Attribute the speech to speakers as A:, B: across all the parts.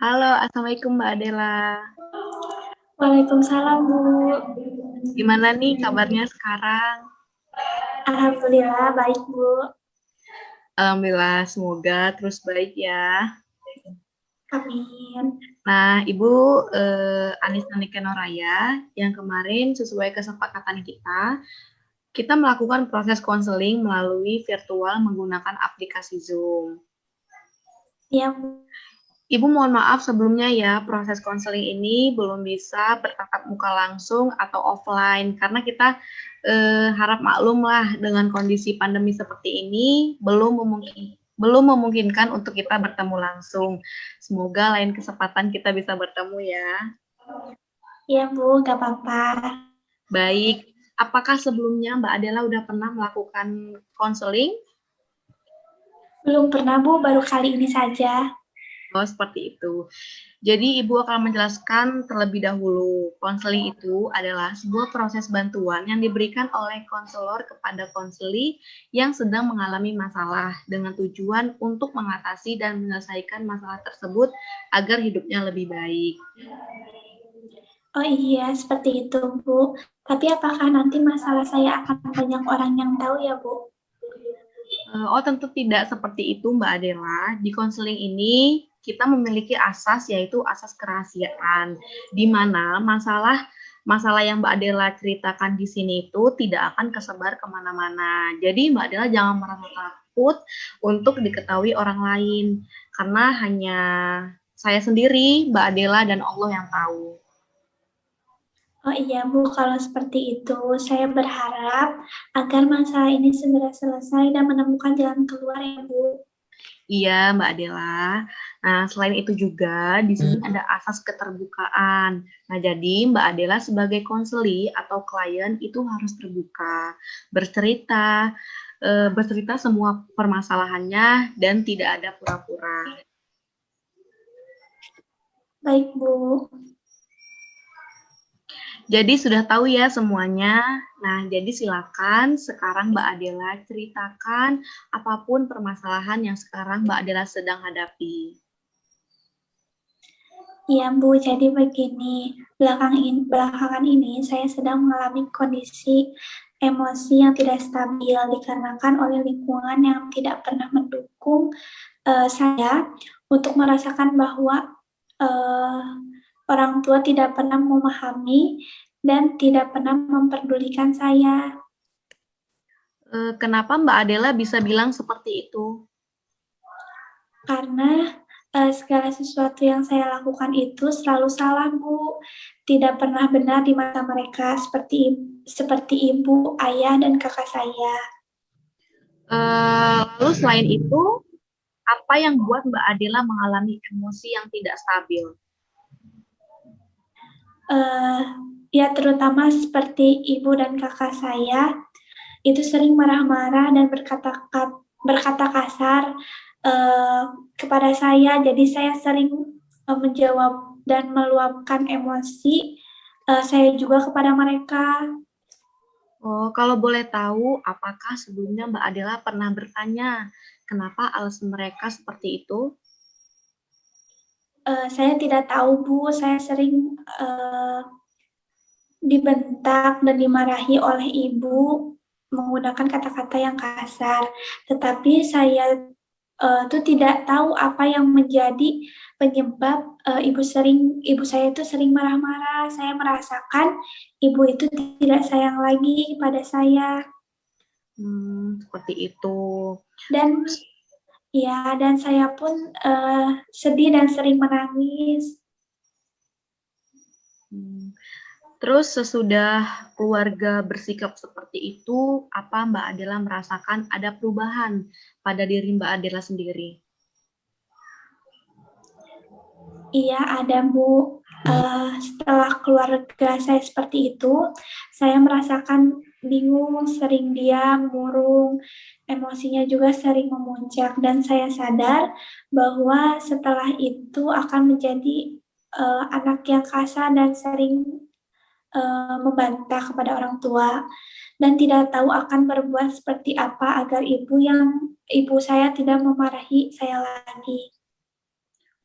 A: Halo, Assalamualaikum Mbak Adela.
B: Waalaikumsalam, Bu.
A: Gimana nih kabarnya sekarang?
B: Alhamdulillah baik, Bu.
A: Alhamdulillah, semoga terus baik ya.
B: Amin.
A: Nah, Ibu Anissa Nikenoraya, yang kemarin sesuai kesepakatan kita melakukan proses konseling melalui virtual menggunakan aplikasi Zoom.
B: Ya, Bu.
A: Ibu mohon maaf sebelumnya ya, proses konseling ini belum bisa bertatap muka langsung atau offline karena kita harap maklum lah dengan kondisi pandemi seperti ini belum memungkinkan untuk kita bertemu langsung. Semoga lain kesempatan kita bisa bertemu ya.
B: Ya, Bu, gak apa-apa.
A: Baik, apakah sebelumnya Mbak Adela udah pernah melakukan konseling?
B: Belum pernah, Bu, baru kali ini saja.
A: Oh, seperti itu. Jadi, Ibu akan menjelaskan terlebih dahulu. Konseling itu adalah sebuah proses bantuan yang diberikan oleh konselor kepada konseli yang sedang mengalami masalah dengan tujuan untuk mengatasi dan menyelesaikan masalah tersebut agar hidupnya lebih baik.
B: Oh iya, seperti itu, Bu. Tapi apakah nanti masalah saya akan banyak orang yang tahu ya, Bu?
A: Oh, tentu tidak seperti itu, Mbak Adela. Di konseling ini kita memiliki asas yaitu asas kerahasiaan, di mana masalah yang Mbak Adela ceritakan di sini itu tidak akan kesebar kemana-mana. Jadi Mbak Adela jangan merasa takut untuk diketahui orang lain, karena hanya saya sendiri, Mbak Adela, dan Allah yang tahu.
B: Oh iya, Bu, kalau seperti itu, saya berharap agar masalah ini segera selesai dan menemukan jalan keluar ya, Bu.
A: Iya, Mbak Adela. Nah, selain itu juga di sini ada asas keterbukaan. Nah, jadi Mbak Adela sebagai konseli atau klien itu harus terbuka, bercerita, bercerita semua permasalahannya dan tidak ada pura-pura.
B: Baik, Bu.
A: Jadi sudah tahu ya semuanya. Nah, jadi silakan sekarang Mbak Adela ceritakan apapun permasalahan yang sekarang Mbak Adela sedang hadapi.
B: Iya, Bu, jadi begini, belakangan ini saya sedang mengalami kondisi emosi yang tidak stabil dikarenakan oleh lingkungan yang tidak pernah mendukung saya untuk merasakan bahwa uh, orang tua tidak pernah memahami dan tidak pernah memperdulikan saya.
A: Kenapa Mbak Adela bisa bilang seperti itu?
B: Karena segala sesuatu yang saya lakukan itu selalu salah, Bu. Tidak pernah benar di mata mereka seperti ibu, ayah, dan kakak saya.
A: Lalu selain itu, apa yang buat Mbak Adela mengalami emosi yang tidak stabil?
B: Uh, ya terutama seperti ibu dan kakak saya itu sering marah-marah dan berkata kasar uh, kepada saya. Jadi saya sering menjawab dan meluapkan emosi saya juga kepada mereka.
A: Oh, kalau boleh tahu, apakah sebelumnya Mbak Adela pernah bertanya kenapa alasan mereka seperti itu?
B: Saya tidak tahu, Bu. Saya sering dibentak dan dimarahi oleh ibu menggunakan kata-kata yang kasar. Tetapi saya tuh tidak tahu apa yang menjadi penyebab ibu saya itu sering marah-marah. Saya merasakan ibu itu tidak sayang lagi pada saya.
A: Seperti itu.
B: Dan dan saya pun sedih dan sering menangis.
A: Hmm. Terus sesudah keluarga bersikap seperti itu, apa Mbak Adela merasakan ada perubahan pada diri Mbak Adela sendiri?
B: Iya, ada, Bu. Setelah keluarga saya seperti itu, saya merasakan bingung, sering diam, murung, emosinya juga sering memuncak, dan saya sadar bahwa setelah itu akan menjadi anak yang kasar dan sering membantah kepada orang tua, dan tidak tahu akan berbuat seperti apa agar ibu saya tidak memarahi saya lagi.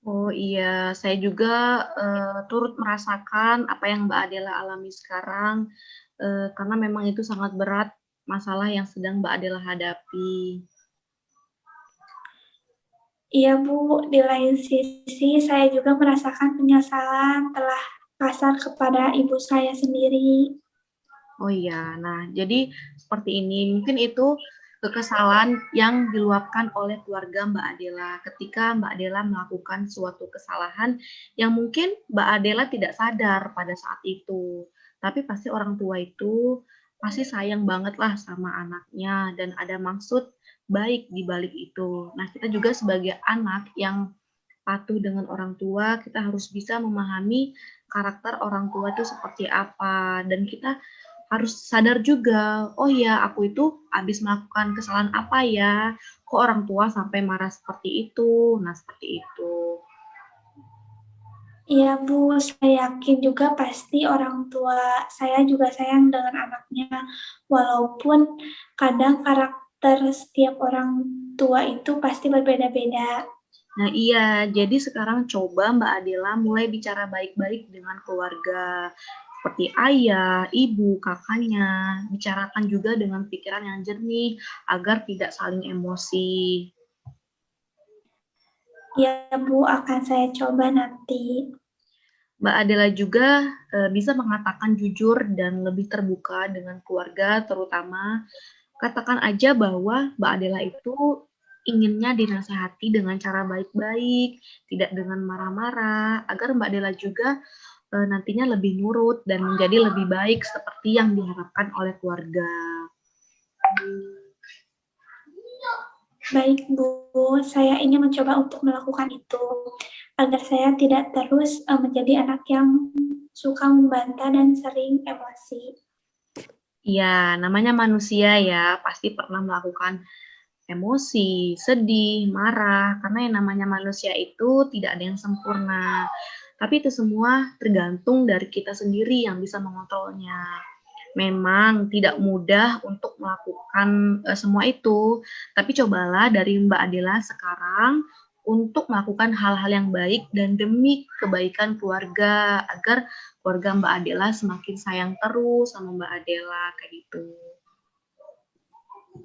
A: Oh iya, saya juga turut merasakan apa yang Mbak Adela alami sekarang, karena memang itu sangat berat masalah yang sedang Mbak Adela hadapi.
B: Iya Bu, di lain sisi saya juga merasakan penyesalan telah kasar kepada ibu saya sendiri.
A: Oh iya, nah jadi seperti ini, mungkin itu kekesalan yang diluapkan oleh keluarga Mbak Adela ketika Mbak Adela melakukan suatu kesalahan yang mungkin Mbak Adela tidak sadar pada saat itu. Tapi pasti orang tua itu pasti sayang banget lah sama anaknya dan ada maksud baik di balik itu. Nah, kita juga sebagai anak yang patuh dengan orang tua, kita harus bisa memahami karakter orang tua itu seperti apa dan kita harus sadar juga, oh ya aku itu habis melakukan kesalahan apa ya, kok orang tua sampai marah seperti itu. Nah, seperti itu.
B: Iya Bu, saya yakin juga pasti orang tua saya juga sayang dengan anaknya, walaupun kadang karakter setiap orang tua itu pasti berbeda-beda.
A: Nah iya, jadi sekarang coba Mbak Adela mulai bicara baik-baik dengan keluarga, seperti ayah, ibu, kakaknya, bicarakan juga dengan pikiran yang jernih agar tidak saling emosi.
B: Iya Bu, akan saya coba nanti.
A: Mbak Adela juga bisa mengatakan jujur dan lebih terbuka dengan keluarga, terutama katakan aja bahwa Mbak Adela itu inginnya dinasehati dengan cara baik-baik, tidak dengan marah-marah, agar Mbak Adela juga nantinya lebih nurut dan menjadi lebih baik seperti yang diharapkan oleh keluarga.
B: Baik Bu, saya ingin mencoba untuk melakukan itu agar saya tidak terus menjadi anak yang suka membantah dan sering emosi.
A: Ya, namanya manusia ya, pasti pernah melakukan emosi, sedih, marah, karena yang namanya manusia itu tidak ada yang sempurna. Tapi itu semua tergantung dari kita sendiri yang bisa mengontrolnya. Memang tidak mudah untuk melakukan semua itu, tapi cobalah dari Mbak Adela sekarang untuk melakukan hal-hal yang baik dan demi kebaikan keluarga agar keluarga Mbak Adela semakin sayang terus sama Mbak Adela kayak gitu.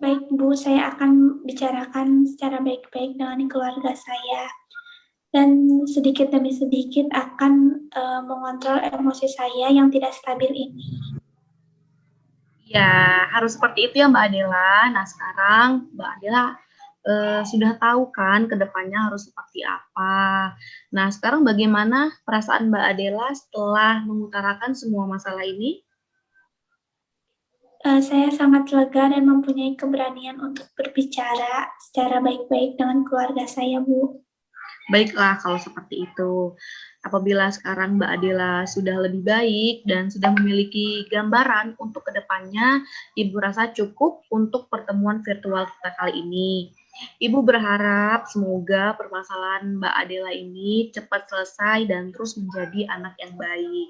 B: Baik Bu, saya akan bicarakan secara baik-baik dengan keluarga saya dan sedikit demi sedikit akan mengontrol emosi saya yang tidak stabil ini.
A: Ya, harus seperti itu ya Mbak Adela. Nah, sekarang Mbak Adela sudah tahu kan ke depannya harus seperti apa. Nah, sekarang bagaimana perasaan Mbak Adela setelah mengutarakan semua masalah ini?
B: Saya sangat lega dan mempunyai keberanian untuk berbicara secara baik-baik dengan keluarga saya, Bu.
A: Baiklah kalau seperti itu. Apabila sekarang Mbak Adela sudah lebih baik dan sudah memiliki gambaran untuk kedepannya, Ibu rasa cukup untuk pertemuan virtual kita kali ini. Ibu berharap semoga permasalahan Mbak Adela ini cepat selesai dan terus menjadi anak yang baik.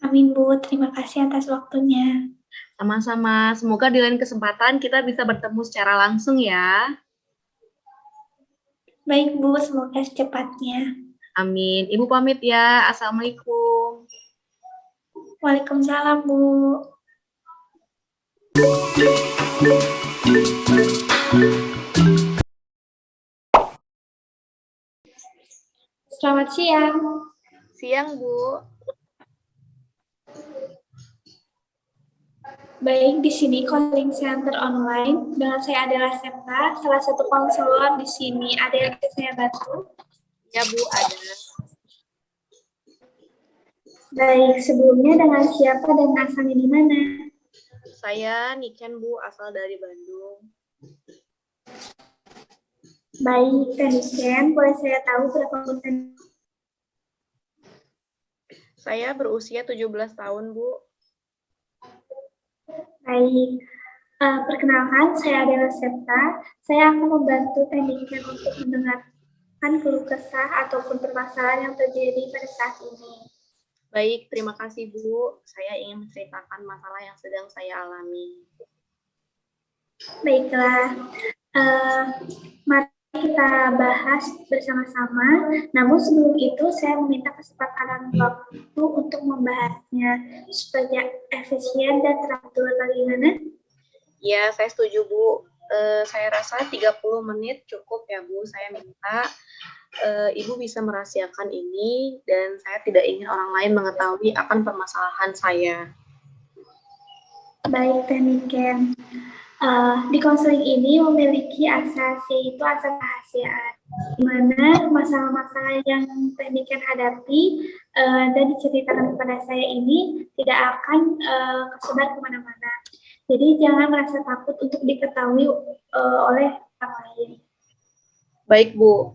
B: Amin, Bu. Terima kasih atas waktunya.
A: Sama-sama, semoga di lain kesempatan kita bisa bertemu secara langsung ya.
B: Baik, Bu. Semoga secepatnya.
A: Amin. Ibu pamit ya. Assalamualaikum.
B: Waalaikumsalam, Bu. Selamat siang.
A: Siang, Bu.
B: Baik, di sini calling center online. Dengan saya adalah Septa, salah satu konselor di sini. Ada yang bisa saya bantu?
A: Ya, Bu, ada.
B: Baik, sebelumnya dengan siapa dan asalnya di mana?
A: Saya Niken, Bu, asal dari Bandung.
B: Baik, Taniken, boleh saya tahu berapa umur?
A: Saya berusia 17 tahun, Bu.
B: Baik, perkenalkan saya adalah Septa. Saya akan membantu Taniken untuk mendengarkan keluh kesah ataupun permasalahan yang terjadi pada saat ini.
A: Baik, terima kasih, Bu. Saya ingin menceritakan masalah yang sedang saya alami.
B: Baiklah, mari kita bahas bersama-sama. Namun sebelum itu saya meminta kesepakatan waktu untuk membahasnya supaya efisien dan teratur. Bagaimana?
A: Ya, saya setuju, Bu. Saya rasa 30 menit cukup ya, Bu. Saya minta Ibu bisa merahasiakan ini dan saya tidak ingin orang lain mengetahui akan permasalahan saya.
B: Baik, Teniken. Di konseling ini memiliki asas, yaitu asas kerahasiaan, di mana masalah-masalah yang Teniken hadapi dan diceritakan kepada saya ini tidak akan tersebar kemana-mana. Jadi jangan merasa takut untuk diketahui oleh orang lain.
A: Baik, Bu.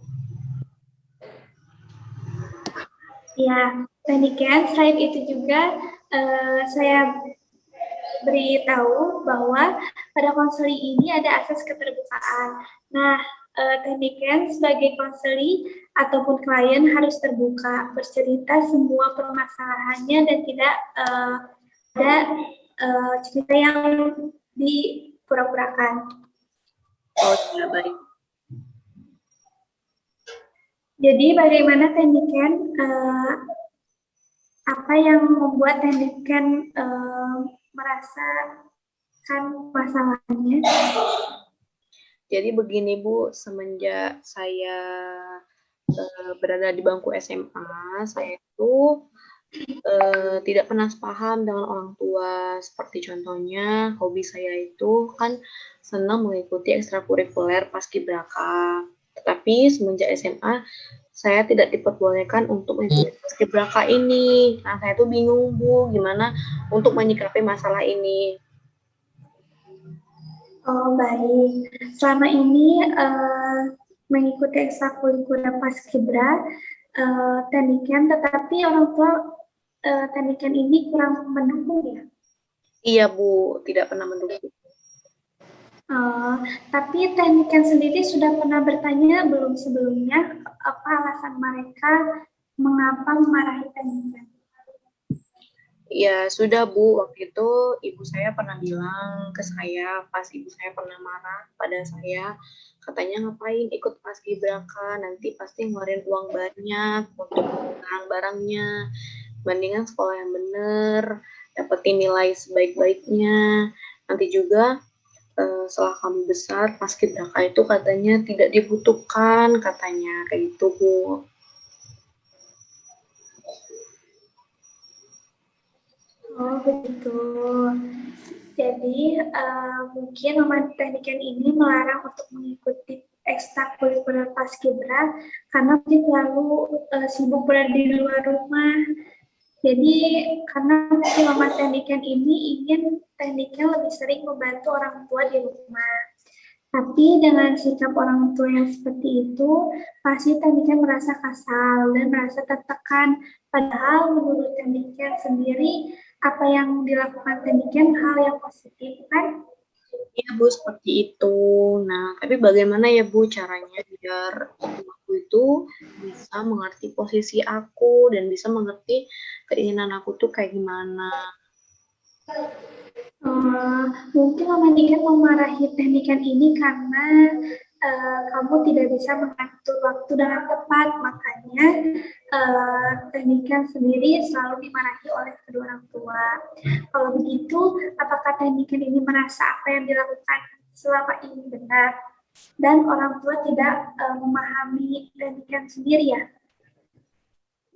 B: Ya, Teniken, selain itu juga saya beritahu bahwa pada konseling ini ada asas keterbukaan. Nah, Teniken sebagai konseli ataupun klien harus terbuka, bercerita semua permasalahannya dan tidak ada cerita yang dipura-purakan.
A: Oh, ya, baik.
B: Jadi bagaimana Teniken, apa yang membuat Teniken merasakan masalahnya?
A: Jadi begini, Bu, semenjak saya berada di bangku SMA, saya itu tidak pernah sepaham dengan orang tua. Seperti contohnya, hobi saya itu kan senang mengikuti ekstrakurikuler paskibraka. Tetapi semenjak SMA, saya tidak diperbolehkan untuk mengikuti paskibraka ini. Nah, saya tuh bingung, Bu, gimana untuk menyikapi masalah ini.
B: Oh, baik. Selama ini mengikuti ekstrakurikuler paskibra Teniken, tetapi orang tua Teniken ini kurang mendukung ya?
A: Iya, Bu, tidak pernah mendukung.
B: Tapi Teniken sendiri sudah pernah bertanya belum sebelumnya apa alasan mereka mengapa memarahi Teniken?
A: Ya, sudah, Bu. Waktu itu ibu saya pernah bilang ke saya, pas ibu saya pernah marah pada saya, katanya ngapain ikut paskibraka, nanti pasti ngeluarin uang banyak untuk barang-barangnya. Mendingan sekolah yang bener, dapetin nilai sebaik-baiknya. Nanti juga setelah kamu besar, paskibraka itu katanya tidak dibutuhkan, katanya kayak gitu, Bu.
B: Oh, begitu. Jadi mungkin Mama Teniken ini melarang untuk mengikuti ekstrakurikuler paskibra karena mungkin terlalu sibuk berada di luar rumah. Jadi karena mungkin Mama Teniken ini ingin Teniken lebih sering membantu orang tua di rumah. Tapi dengan sikap orang tua yang seperti itu, pasti Teniken merasa kasar dan merasa tertekan. Padahal menurut Teniken sendiri, apa yang dilakukan Teniken hal yang positif, kan?
A: Iya, Bu, seperti itu. Nah, tapi bagaimana ya, Bu, caranya biar aku itu bisa mengerti posisi aku dan bisa mengerti keinginan aku tuh kayak gimana.
B: Mungkin Mama Teniken memarahi Teniken ini karena kamu tidak bisa mengatur waktu dengan tepat, makanya Teniken sendiri selalu dimarahi oleh kedua orang tua. Kalau begitu, apakah Teniken ini merasa apa yang dilakukan selama ini benar dan orang tua tidak memahami Teniken sendiri ya?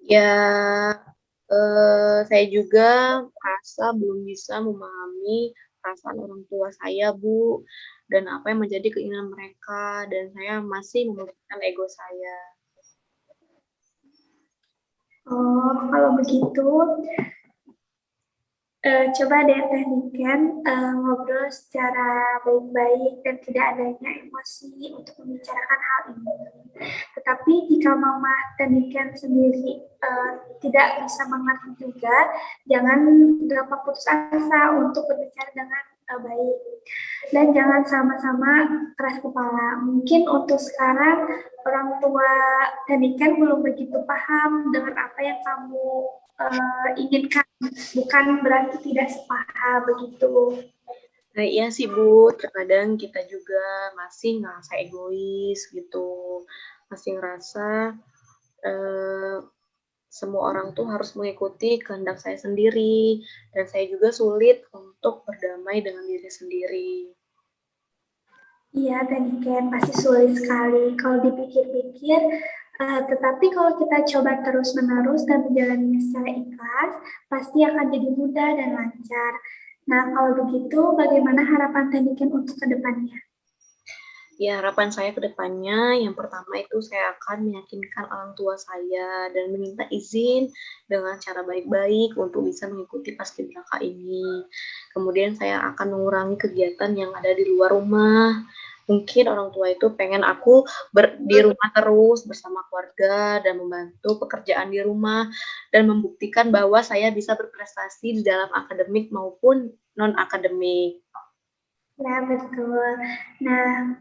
A: Ya, saya juga merasa belum bisa memahami perasaan orang tua saya, Bu, dan apa yang menjadi keinginan mereka, dan saya masih mementingkan ego saya.
B: Oh, kalau begitu, coba deh Teniken ngobrol secara baik-baik dan tidak adanya emosi untuk membicarakan hal ini. Tetapi jika Mama Teniken sendiri tidak bisa mengerti juga, jangan gampang putus asa untuk berbicara dengan baik. Dan jangan sama-sama keras kepala. Mungkin untuk sekarang orang tua Teniken belum begitu paham dengan apa yang kamu inginkan, bukan berarti tidak sepaham begitu.
A: Nah, iya sih Bu, terkadang kita juga masih ngerasa egois gitu, masih ngerasa eh, semua orang tuh harus mengikuti kehendak saya sendiri, dan saya juga sulit untuk berdamai dengan diri sendiri.
B: Iya, Teh pasti sulit sekali kalau dipikir-pikir. Tetapi kalau kita coba terus-menerus dan menjalaninya secara ikhlas, pasti akan jadi mudah dan lancar. Nah, kalau begitu, bagaimana harapan Teh untuk kedepannya?
A: Ya, harapan saya ke depannya, yang pertama itu saya akan meyakinkan orang tua saya dan meminta izin dengan cara baik-baik untuk bisa mengikuti paskibraka ini. Kemudian saya akan mengurangi kegiatan yang ada di luar rumah. Mungkin orang tua itu pengen aku di rumah terus bersama keluarga dan membantu pekerjaan di rumah dan membuktikan bahwa saya bisa berprestasi di dalam akademik maupun non-akademik.
B: Ya, betul. Nah,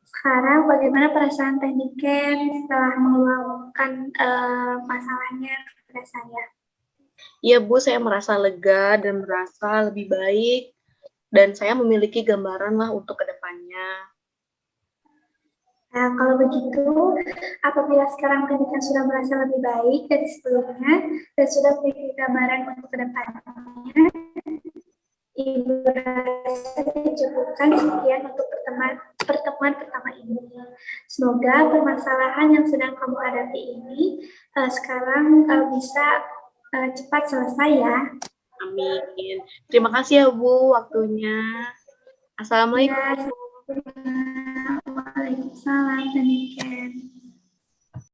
B: sekarang bagaimana perasaan Teh setelah meluangkan masalahnya kepada saya?
A: Iya Bu, saya merasa lega dan merasa lebih baik dan saya memiliki gambaran lah untuk kedepannya.
B: Nah, kalau begitu, apabila sekarang pendidikan sudah merasa lebih baik dari sebelumnya dan sudah memiliki gambaran untuk kedepannya, Ibu rasa cukupkan sekian untuk pertemuan pertama ini. Semoga permasalahan yang sedang kamu hadapi ini sekarang bisa cepat selesai ya.
A: Amin. Terima kasih ya Bu waktunya. Assalamualaikum.
B: Ya, Waalaikumsalam, Taniken.